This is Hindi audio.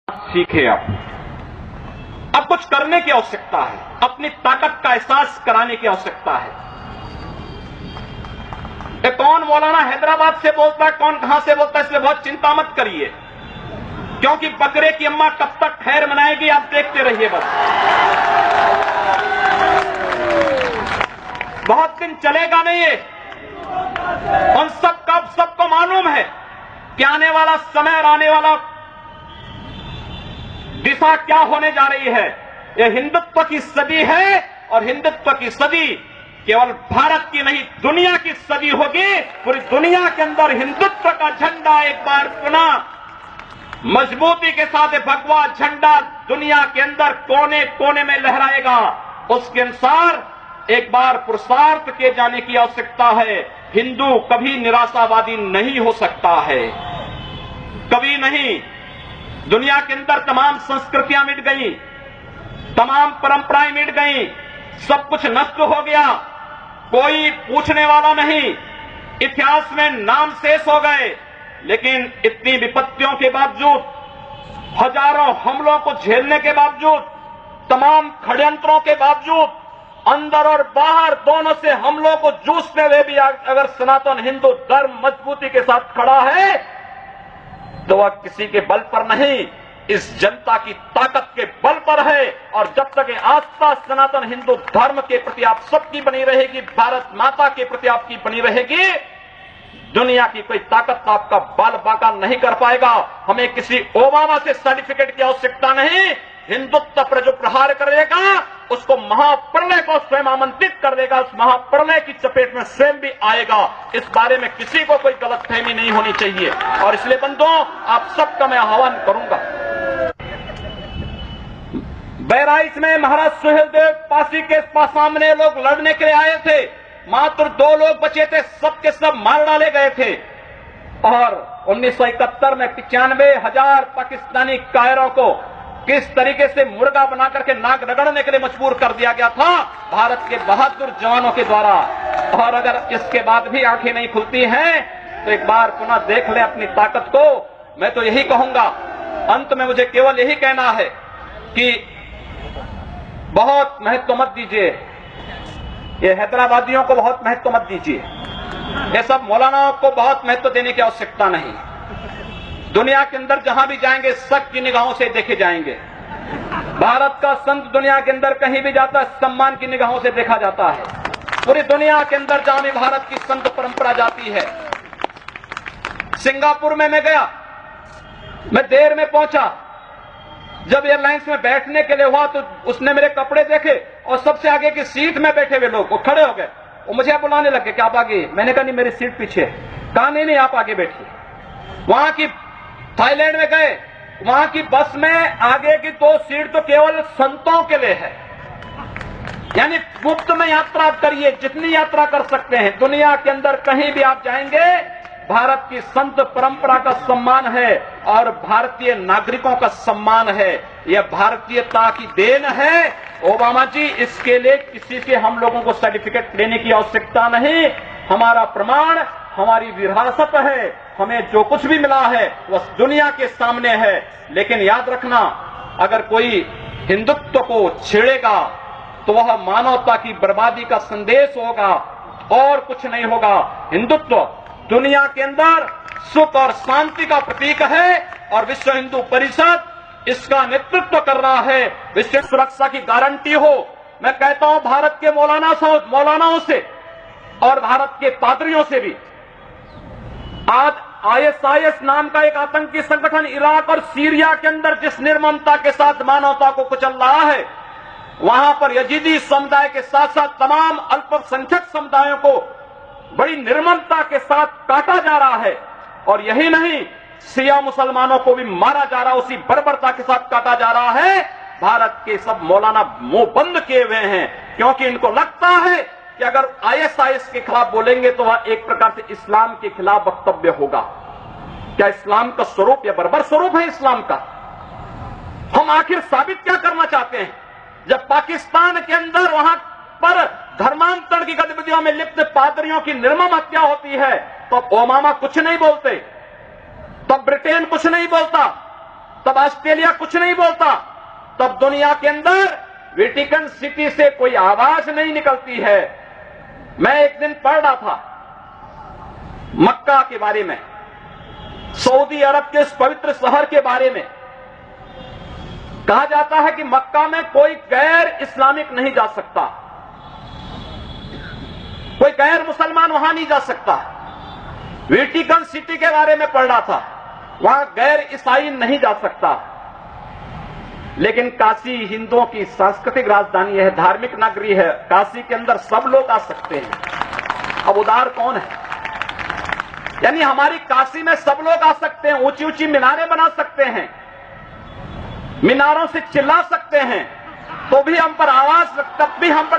सीखे। अब कुछ करने की आवश्यकता है, अपनी ताकत का एहसास कराने की आवश्यकता है। कौन मौलाना हैदराबाद से बोलता है, कौन कहां से बोलता है, इसलिए बहुत चिंता मत करिए, क्योंकि बकरे की अम्मा कब तक खैर मनाएगी आप देखते रहिए। बस बहुत दिन चलेगा नहीं ये। उन सबको मालूम है कि आने वाला समय और आने वाला दिशा क्या होने जा रही है। यह हिंदुत्व की सदी है और हिंदुत्व की सदी केवल भारत की नहीं दुनिया की सदी होगी। पूरी दुनिया के अंदर हिंदुत्व का झंडा एक बार पुनः मजबूती के साथ भगवा झंडा दुनिया के अंदर कोने कोने में लहराएगा। उसके अनुसार एक बार पुरुषार्थ किए जाने की आवश्यकता है। हिंदू कभी निराशावादी नहीं हो सकता है, कभी नहीं। दुनिया के अंदर तमाम संस्कृतियां मिट गई, तमाम परंपराएं मिट गई, सब कुछ नष्ट हो गया, कोई पूछने वाला नहीं, इतिहास में नाम शेष हो गए। लेकिन इतनी विपत्तियों के बावजूद, हजारों हमलों को झेलने के बावजूद, तमाम षड्यंत्रों के बावजूद, अंदर और बाहर दोनों से हमलों को जूझते हुए भी अगर सनातन हिंदू धर्म मजबूती के साथ खड़ा है तो वह किसी के बल पर नहीं, इस जनता की ताकत के बल पर है। और जब तक ये आस्था सनातन हिंदू धर्म के प्रति आप सबकी बनी रहेगी, भारत माता के प्रति आपकी बनी रहेगी, दुनिया की कोई ताकत आपका बाल बांका नहीं कर पाएगा। हमें किसी ओबामा से सर्टिफिकेट की आवश्यकता नहीं। हिंदुत्व पर जो प्रहार करेगा उसको महाप्रलय को स्वयं आमंत्रित कर देगा, उस महाप्रलय की चपेट में स्वयं भी आएगा। इस बारे में किसी को कोई गलतफहमी नहीं होनी चाहिए। और इसलिए बंधुओं, आप सबका मैं आह्वान करूंगा। बहराइच में महाराज सुहेलदेव पासी के सामने लोग लड़ने के लिए आए थे, मात्र 2 लोग बचे थे, सबके सब मार डाले गए थे। और 1971 में 95,000 पाकिस्तानी कायरों को किस तरीके से मुर्गा बना करके नाक रगड़ने के लिए मजबूर कर दिया गया था भारत के बहादुर जवानों के द्वारा। और अगर इसके बाद भी आंखें नहीं खुलती हैं तो एक बार पुनः देख ले अपनी ताकत को। मैं तो यही कहूंगा, अंत में मुझे केवल यही कहना है कि बहुत महत्व मत दीजिए, ये हैदराबादियों को बहुत महत्व मत दीजिए, ये सब मौलानाओं को बहुत महत्व देने की आवश्यकता नहीं। दुनिया के अंदर जहां भी जाएंगे शक की निगाहों से देखे जाएंगे। भारत का संत दुनिया के अंदर कहीं भी जाता है सम्मान की निगाहों से देखा जाता है। पूरी दुनिया के अंदर जहां भी भारत की संत परंपरा जाती है। सिंगापुर में मैं गया, मैं देर में पहुंचा, जब एयरलाइंस में बैठने के लिए हुआ तो उसने मेरे कपड़े देखे और सबसे आगे की सीट में बैठे हुए लोग वो खड़े हो गए, वो मुझे बुलाने लगे कि आप आगे। मैंने कहा नहीं, मेरी सीट पीछे है। कहा नहीं आप आगे बैठिए। वहां की थाईलैंड में गए, वहां की बस में आगे की 2 सीट तो केवल संतों के लिए है, यानी मुफ्त में यात्रा करिए, जितनी यात्रा कर सकते हैं। दुनिया के अंदर कहीं भी आप जाएंगे भारत की संत परंपरा का सम्मान है और भारतीय नागरिकों का सम्मान है। यह भारतीयता की देन है। ओबामा जी, इसके लिए किसी से हम लोगों को सर्टिफिकेट लेने की आवश्यकता नहीं। हमारा प्रमाण हमारी विरासत है, हमें जो कुछ भी मिला है वह दुनिया के सामने है। लेकिन याद रखना, अगर कोई हिंदुत्व को छेड़ेगा तो वह मानवता की बर्बादी का संदेश होगा और कुछ नहीं होगा। हिंदुत्व दुनिया के अंदर सुख और शांति का प्रतीक है और विश्व हिंदू परिषद इसका नेतृत्व कर रहा है। विश्व सुरक्षा की गारंटी हो। मैं कहता हूं भारत के मौलानाओं से और भारत के पादरियों से भी, आज ISIS नाम का एक आतंकी संगठन इराक और सीरिया के अंदर जिस निर्ममता के साथ मानवता को कुचल रहा है, वहां पर यजीदी समुदाय के साथ साथ तमाम अल्पसंख्यक समुदायों को बड़ी निर्ममता के साथ काटा जा रहा है। और यही नहीं, शिया मुसलमानों को भी मारा जा रहा है, उसी बर्बरता के साथ काटा जा रहा है। भारत के सब मौलाना मुंह बंद किए हुए हैं, क्योंकि इनको लगता है कि अगर ISIS के खिलाफ बोलेंगे तो वह एक प्रकार से इस्लाम के खिलाफ वक्तव्य होगा। क्या इस्लाम का स्वरूप या बर्बर स्वरूप है इस्लाम का? हम आखिर साबित क्या करना चाहते हैं? जब पाकिस्तान के अंदर वहां पर धर्मांतरण की गतिविधियों में लिप्त पादरियों की निर्मम हत्या होती है तो ओबामा कुछ नहीं बोलते, तब ब्रिटेन कुछ नहीं बोलता, तब ऑस्ट्रेलिया कुछ नहीं बोलता, तब दुनिया के अंदर वेटिकन सिटी से कोई आवाज नहीं निकलती है। मैं एक दिन पढ़ रहा था मक्का के बारे में, सऊदी अरब के इस पवित्र शहर के बारे में। कहा जाता है कि मक्का में कोई गैर इस्लामिक नहीं जा सकता, कोई गैर मुसलमान वहां नहीं जा सकता। वेटिकन सिटी के बारे में पढ़ रहा था, वहां गैर ईसाई नहीं जा सकता। लेकिन काशी हिंदुओं की सांस्कृतिक राजधानी है, धार्मिक नगरी है, काशी के अंदर सब लोग आ सकते हैं। अब उदार कौन है? यानी हमारी काशी में सब लोग आ सकते हैं, ऊंची ऊंची मीनारें बना सकते हैं, मीनारों से चिल्ला सकते हैं, तो भी हम पर आवाज, तब भी हम पर